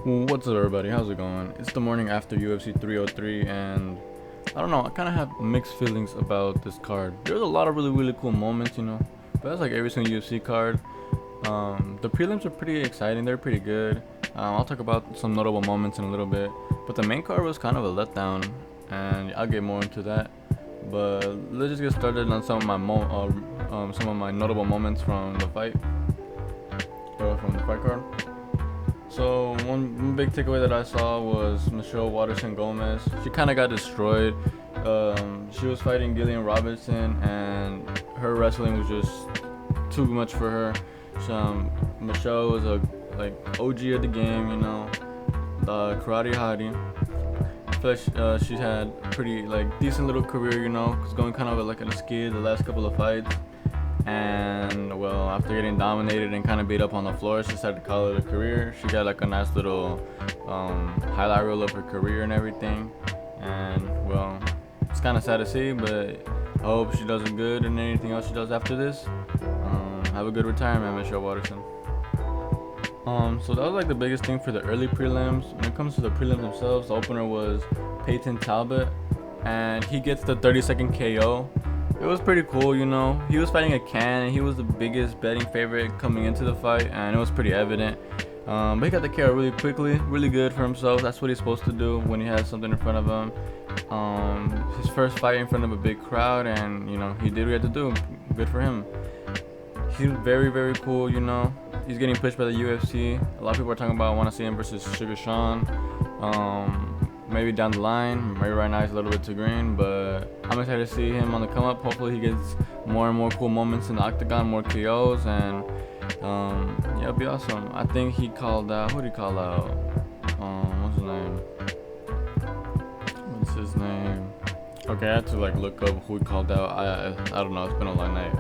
What's up, everybody? How's it going? It's the morning after UFC 303, and I don't know, I kind of have mixed feelings about this card. There's a lot of really cool moments, but that's like every single UFC card. The prelims are pretty exciting, they're pretty good. I'll talk about some notable moments in a little bit, but the main card was kind of a letdown, and I'll get more into that. But let's just get started on some of my notable moments from the fight, card. So one big takeaway that I saw was Michelle Waterson Gomez. She kind of got destroyed. She was fighting Gillian Robertson, and her wrestling was just too much for her. Michelle was a OG of the game, the karate hottie. I feel like she's had a pretty decent little career, cause going kind of like on a skid the last couple of fights. And well, after getting dominated and kind of beat up on the floor, she decided to call it a career. She got like a nice little highlight reel of her career and everything. And well, it's kind of sad to see, but I hope she does it good and anything else she does after this. Have a good retirement, Michelle Waterson. So that was like the biggest thing for the early prelims. When it comes to the prelims themselves, the opener was Peyton Talbot, and he gets the 30-second KO. It was pretty cool, He was fighting a can, and he was the biggest betting favorite coming into the fight, and it was pretty evident. But he got the KO really quickly, really good for himself. That's what he's supposed to do when he has something in front of him. His first fight in front of a big crowd, and he did what he had to do. Good for him. He's very cool, He's getting pushed by the UFC. A lot of people are talking about want to see him versus Sugar Sean. Maybe down the line. Maybe right now he's a little bit too green, but I'm excited to see him on the come up. Hopefully he gets more and more cool moments in the octagon, more KOs, and yeah, it'll be awesome. I think he called out. Who did he call out? What's his name? Okay, I had to look up who he called out. I don't know. It's been a long night.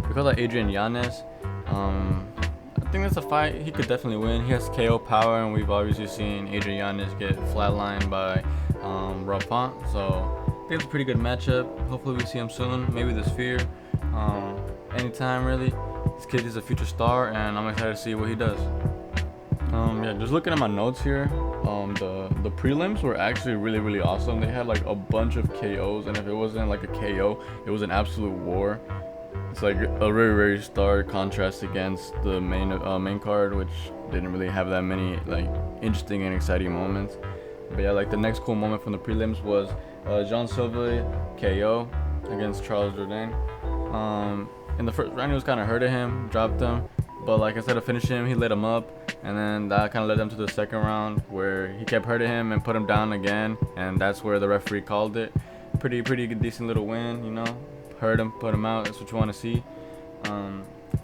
He called out Adrian Yanez. I think that's a fight he could definitely win. He has KO power, and we've obviously seen Adrian Yanez get flatlined by Poatan. So I think it's a pretty good matchup. Hopefully we see him soon. Maybe the Sphere. Anytime really. This kid is a future star, and I'm excited to see what he does. Yeah, just looking at my notes here, the prelims were actually really awesome. They had like a bunch of KOs, and if it wasn't like a KO, it was an absolute war. It's like a very stark contrast against the main card, which didn't really have that many interesting and exciting moments. But yeah, the next cool moment from the prelims was Jean Silva KO against Charles Jourdain. In the first round, he was kind of hurting him, dropped him, but instead of finishing him, he lit him up, and then that kind of led him to the second round where he kept hurting him and put him down again, and that's where the referee called it. Pretty good, decent little win, Hurt him, put him out. That's what you want to see.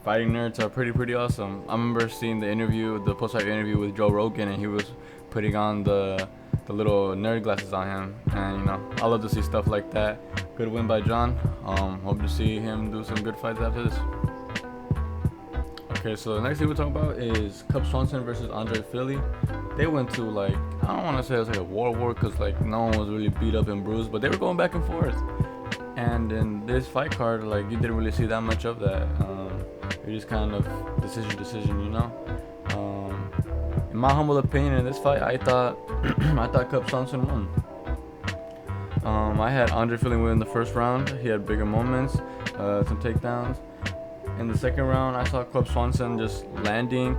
Fighting nerds are pretty awesome. I remember seeing the post-fight interview with Joe Rogan, and he was putting on the little nerd glasses on him. And I love to see stuff like that. Good win by John. Hope to see him do some good fights after this. Okay, so the next thing we'll talk about is Cub Swanson versus Andre Philly. They went to I don't want to say it was a war because no one was really beat up and bruised, but they were going back and forth. And in this fight card, you didn't really see that much of that. It just kind of decision, In my humble opinion, in this fight, I thought Cub Swanson won. I had Andre Philly win the first round. He had bigger moments, some takedowns. In the second round, I saw Cub Swanson just landing,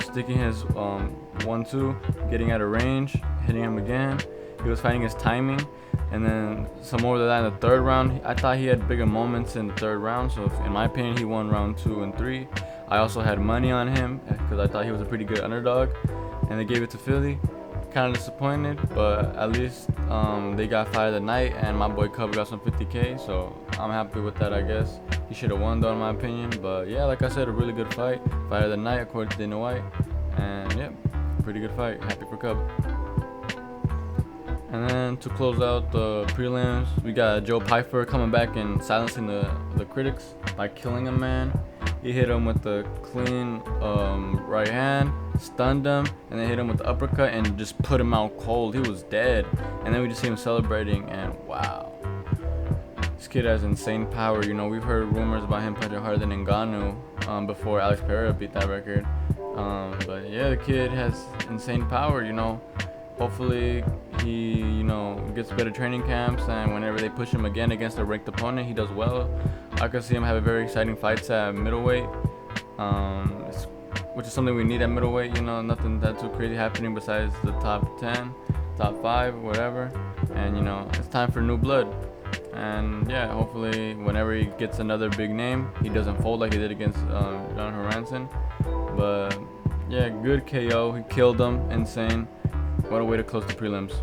sticking his 1-2, getting out of range, hitting him again. He was finding his timing. And then some more of that in the third round. I thought he had bigger moments in the third round, so in my opinion, he won round 2 and 3. I also had money on him because I thought he was a pretty good underdog, and they gave it to Philly. Kind of disappointed, but at least they got fight of the night, and my boy Cub got some 50K, so I'm happy with that, I guess. He should have won, though, in my opinion. But yeah, like I said, a really good fight. Fight of the night, according to Dana White. And yeah, pretty good fight. Happy for Cub. And then to close out the prelims, we got Joe Pyfer coming back and silencing the critics by killing a man. He hit him with the clean right hand, stunned him, and then hit him with the uppercut and just put him out cold. He was dead. And then we just see him celebrating, and wow. This kid has insane power. We've heard rumors about him punching harder than Ngannou before Alex Pereira beat that record. But yeah, the kid has insane power, Hopefully he, gets better training camps, and whenever they push him again against a ranked opponent, he does well. I could see him have a very exciting fights at middleweight, which is something we need at middleweight. Nothing that too crazy happening besides the top 10, top 5, whatever. And it's time for new blood. And yeah, hopefully whenever he gets another big name, he doesn't fold like he did against John Horanson. But yeah, good KO. He killed him. Insane. What a way to close the prelims.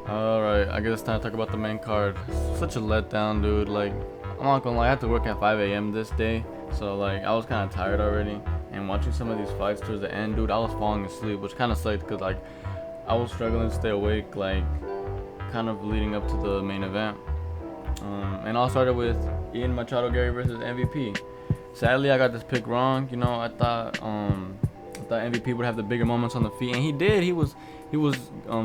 Alright, I guess it's time to talk about the main card. Such a letdown, dude. Like, I'm not gonna lie, I had to work at 5 a.m. this day. So, like, I was kind of tired already. And watching some of these fights towards the end, dude, I was falling asleep, which kind of sucked because, like, I was struggling to stay awake, like, kind of leading up to the main event. And all started with Ian Machado Gary versus MVP. Sadly, I got this pick wrong. I thought MVP would have the bigger moments on the feet, and he did. He was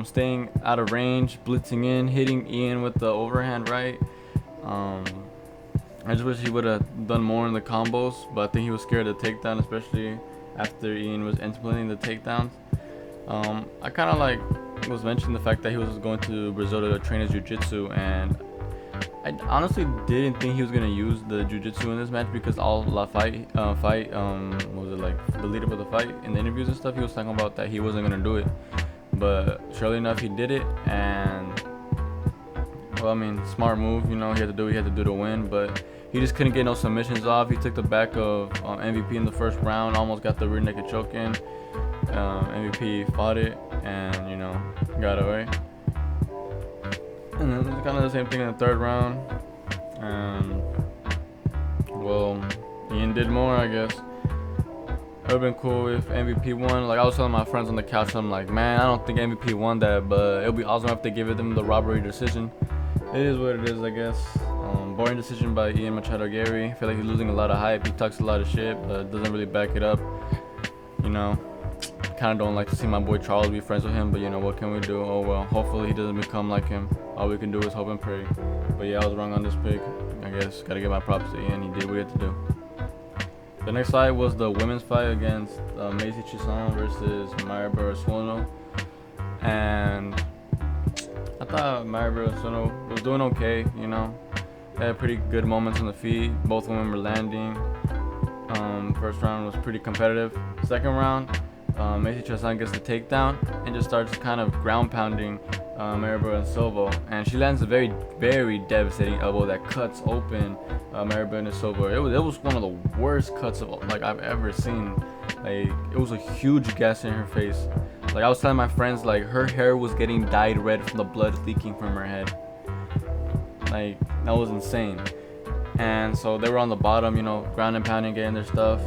staying out of range, blitzing in, hitting Ian with the overhand right. I just wish he would have done more in the combos, but I think he was scared of the takedown, especially after Ian was implementing the takedowns. I kind of was mentioning the fact that he was going to Brazil to train his jiu-jitsu, and I honestly didn't think he was gonna use the jiu-jitsu in this match because all the fight, what was it, like the lead up of the fight in the interviews and stuff, he was talking about that he wasn't gonna do it. But surely enough, he did it, and well, I mean, smart move. He had to do what he had to do to win, but he just couldn't get no submissions off. He took the back of MVP in the first round, almost got the rear naked choke in. MVP fought it, and got away. And then it's kind of the same thing in the third round. And well, Ian did more, I guess. It would have been cool if MVP won. Like, I was telling my friends on the couch, I'm like, man, I don't think MVP won that, but it would be awesome if they give them the robbery decision. It is what it is, I guess. Boring decision by Ian Machado Gary. I feel like he's losing a lot of hype. He talks a lot of shit, but doesn't really back it up. Kind of don't like to see my boy Charles be friends with him, but what can we do? Oh well, hopefully he doesn't become like him. All we can do is hope and pray. But yeah, I was wrong on this pick. I guess gotta give my props to Ian. He did what he had to do. The next fight was the women's fight against Macy Chiasson versus Mayra Barasuano. And I thought Mayra Barasuano was doing okay, They had pretty good moments on the feet. Both women were landing. First round was pretty competitive. Second round, Macy Chiasson gets the takedown and just starts kind of ground pounding Mayra Barasuano, and she lands a very, very devastating elbow that cuts open Mayra Barasuano. It was one of the worst cuts I've ever seen. Like, it was a huge gash in her face. Like, I was telling my friends, like, her hair was getting dyed red from the blood leaking from her head. Like, that was insane. And so they were on the bottom, ground and pounding, getting their stuff.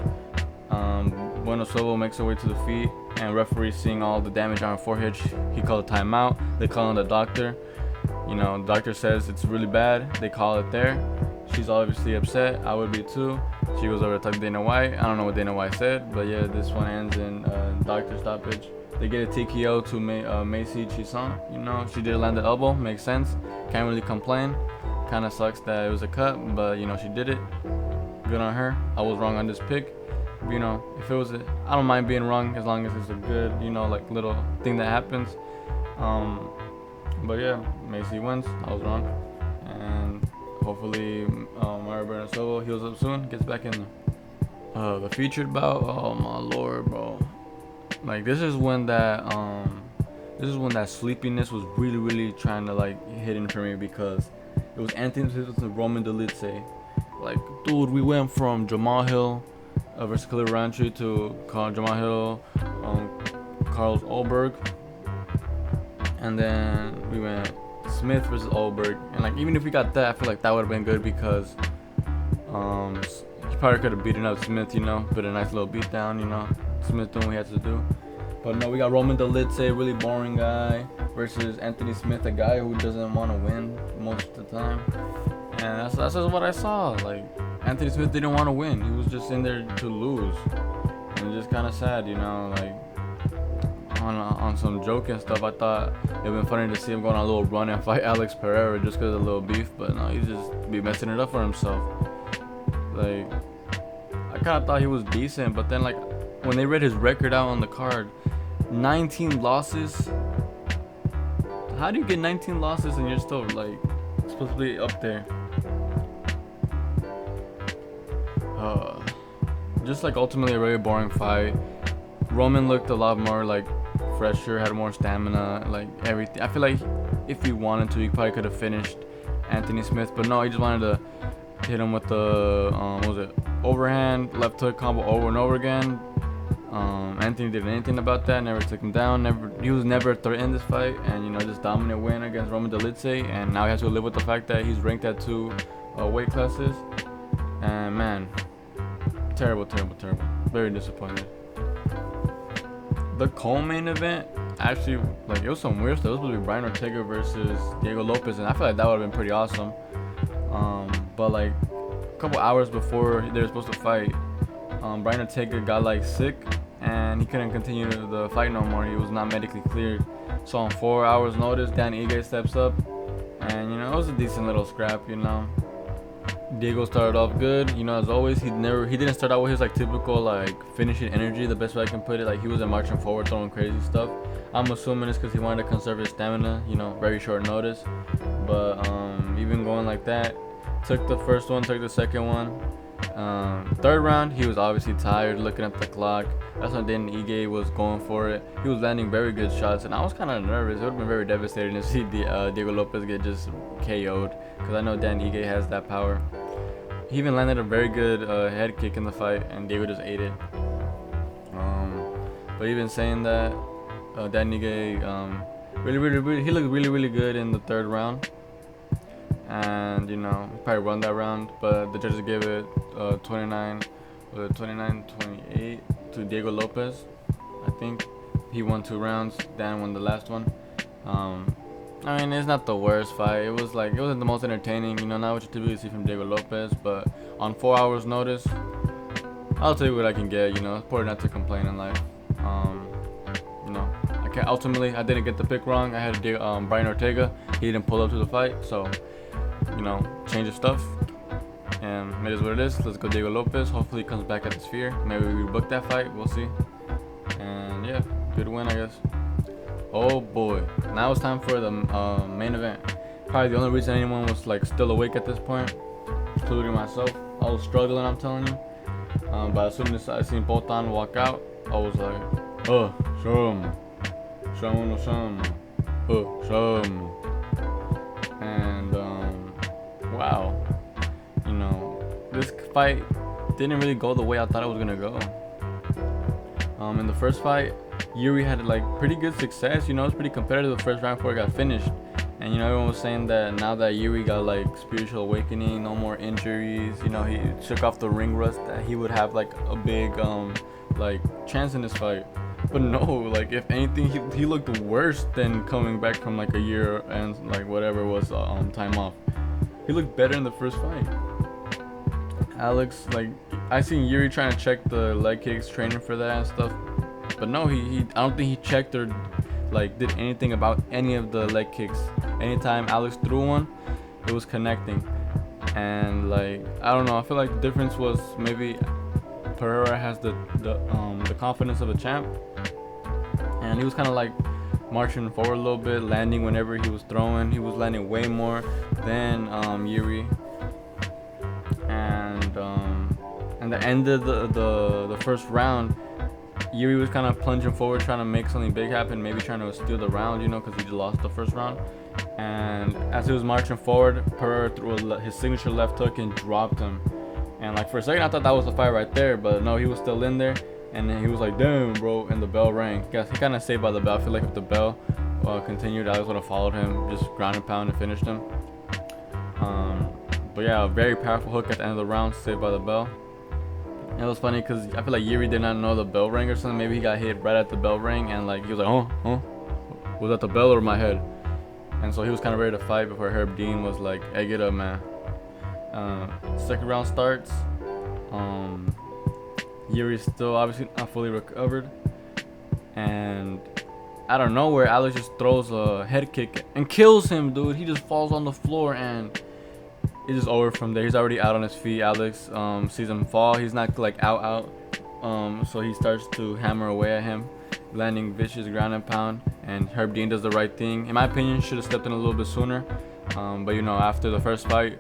Barasuano makes her way to the feet, and referee, seeing all the damage on her forehead, he called a timeout. They call in the doctor. The doctor says it's really bad. They call it there. She's obviously upset. I would be too. She goes over to talk to Dana White. I don't know what Dana White said, but yeah, this one ends in doctor stoppage. They get a TKO to Macy Chiasson. She did land the elbow. Makes sense. Can't really complain. Kind of sucks that it was a cut, but she did it. Good on her. I was wrong on this pick. If it was I don't mind being wrong as long as it's a good, little thing that happens. But yeah, Macy wins. I was wrong, and hopefully Mayra Barasuano heals up soon, gets back in there. The featured bout. Oh my lord, bro. Like, this is when that sleepiness was really, really trying to hit in for me, because it was Anthony Smith and Roman Dolidze. Like, dude, we went from Jamal Hill versus Khalil Roundtree to Jamal Hill, Carlos Ulberg, and then we went Smith versus Ulberg. And even if we got that, I feel like that would have been good, because he probably could have beaten up Smith, put a nice little beat down, Smith doing what he had to do. But no, we got Roman Dolidze, really boring guy, versus Anthony Smith, a guy who doesn't want to win most of the time. And that's just what I saw. Like, Anthony Smith didn't want to win. He was just in there to lose. And it's just kind of sad, on some joke and stuff. I thought it'd been funny to see him go on a little run and fight Alex Pereira just because of a little beef. But no, he just be messing it up for himself. Like, I kind of thought he was decent, but then when they read his record out on the card, 19 losses. How do you get 19 losses and you're still like supposed to be up there? Just like ultimately a very boring fight. Roman looked a lot more like fresher, had more stamina, like everything. I feel like if he wanted to, he probably could have finished Anthony Smith, but no, he just wanted to hit him with the what was it, overhand left hook combo over and over again. Anthony didn't anything about that, never took him down, he was never a threat in this fight, and you know, just dominant win against Roman Dolidze, and now he has to live with the fact that he's ranked at 2 weight classes, and man, terrible, very disappointed. The co-main event, actually, like, it was some weird stuff. It was supposed to be Brian Ortega versus Diego Lopez, and I feel like that would have been pretty awesome. But like a couple hours before they were supposed to fight, Brian Ortega got like sick and he couldn't continue the fight no more. He was not medically cleared. So on 4 hours notice, Dan Ige steps up, and you know, it was a decent little scrap, you know. Diego started off good, you know, as always. He didn't start out with his like typical like finishing energy, the best way I can put it. Like, he wasn't marching forward throwing crazy stuff. I'm assuming it's because he wanted to conserve his stamina, you know, very short notice. But even going like that, took the first one, took the second one. Third round, he was obviously tired, looking at the clock. That's when Dan Ige was going for it. He was landing very good shots, and I was kind of nervous. It would have been very devastating to see Diego Lopez get just KO'd, because I know Dan Ige has that power. He even landed a very good head kick in the fight, and Diego just ate it. But even saying that, Dan Ige he looked really good in the third round. And you know, probably won that round, but the judges gave it 29-28 to Diego Lopez. I think he won 2 rounds. Dan won the last one. I mean, it's not the worst fight. It wasn't the most entertaining. You know, not what you typically see from Diego Lopez. But on 4 hours notice, I'll tell you what I can get. You know, it's important not to complain in life. You know, I didn't get the pick wrong. I had Brian Ortega. He didn't pull up to the fight, so you know, change of stuff, and it is what it is. Let's go Diego Lopez. Hopefully he comes back at the Sphere. Maybe we book that fight, we'll see. And yeah, good win, I guess. Oh boy, now it's time for the main event. Probably the only reason anyone was like still awake at this point, including myself. I was struggling, I'm telling you. But as soon as I seen Poatan walk out, I was like, show him. And wow, you know, this fight didn't really go the way I thought it was gonna go. In the first fight, Yuri had like pretty good success. You know, it was pretty competitive the first round before it got finished. And you know, everyone was saying that now that Yuri got like spiritual awakening, no more injuries, you know, he shook off the ring rust, that he would have like a big like chance in this fight. But no, like if anything, he looked worse than coming back from like a year and like whatever was time off. He looked better in the first fight. Alex, like, I seen Yuri trying to check the leg kicks, training for that and stuff. But no, I don't think he checked or like did anything about any of the leg kicks. Anytime Alex threw one, it was connecting. And like, I don't know, I feel like the difference was maybe Pereira has the confidence of a champ, and he was kind of like marching forward a little bit, landing whenever he was throwing. He was landing way more than Yuri. And the end of the first round, Yuri was kind of plunging forward, trying to make something big happen, maybe trying to steal the round, you know, because he just lost the first round. And as he was marching forward, Pereira threw his signature left hook and dropped him. And like for a second, I thought that was the fight right there, but no, he was still in there. And then he was like, "Damn, bro!" And the bell rang. He kind of saved by the bell. I feel like if the bell continued, Alex would have followed him, just ground and pound and finished him. But yeah, a very powerful hook at the end of the round, saved by the bell. And it was funny because I feel like Yuri did not know the bell rang or something. Maybe he got hit right at the bell ring, and like he was like, "Huh? Was that the bell or my head?" And so he was kind of ready to fight before Herb Dean was like, "Hey, get up, man." Second round starts. Yuri's still obviously not fully recovered, and out of nowhere, Alex just throws a head kick and kills him, dude. He just falls on the floor, and it's just over from there. He's already out on his feet. Alex sees him fall. He's not like out. So he starts to hammer away at him, landing vicious ground and pound. And Herb Dean does the right thing. In my opinion, should have stepped in a little bit sooner. But you know, after the first fight,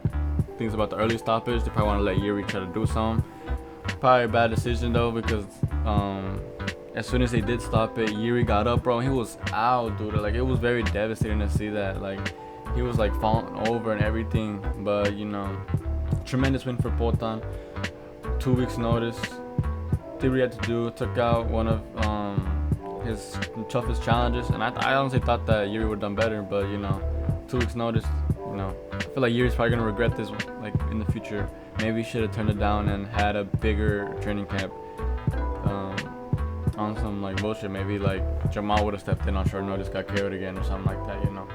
things about the early stoppage, they probably want to let Yuri try to do something. Probably a bad decision though, because as soon as they did stop it, Yuri got up, bro. And he was out, dude. Like, it was very devastating to see that. Like, he was like falling over and everything. But you know, tremendous win for Poatan. 2 weeks notice. Did what he had to do. Took out one of his toughest challenges, and I honestly thought that Yuri would have done better. But you know, 2 weeks notice. You know, I feel like Yuri's probably gonna regret this, like, in the future. Maybe he should have turned it down and had a bigger training camp. On some like bullshit. Maybe like Jamal would have stepped in on short notice, got KO'd again or something like that. You know,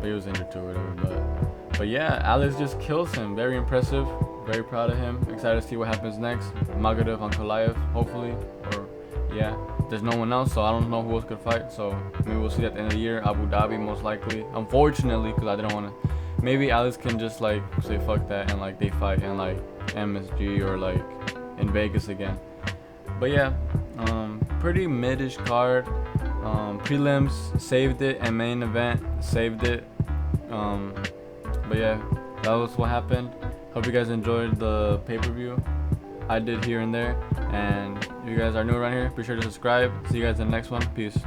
but he was injured too, whatever. But yeah, Alex just kills him. Very impressive. Very proud of him. Excited to see what happens next. Magadev on Kalaev, hopefully. Or yeah, there's no one else, so I don't know who else could fight. So maybe we'll see at the end of the year. Abu Dhabi most likely. Unfortunately, because I didn't want to. Maybe Alex can just like say fuck that and like they fight in like MSG or like in Vegas again. But yeah, pretty mid-ish card. Prelims saved it and main event saved it. But yeah, that was what happened. Hope you guys enjoyed the pay-per-view. I did here and there. And if you guys are new around here, be sure to subscribe. See you guys in the next one. Peace.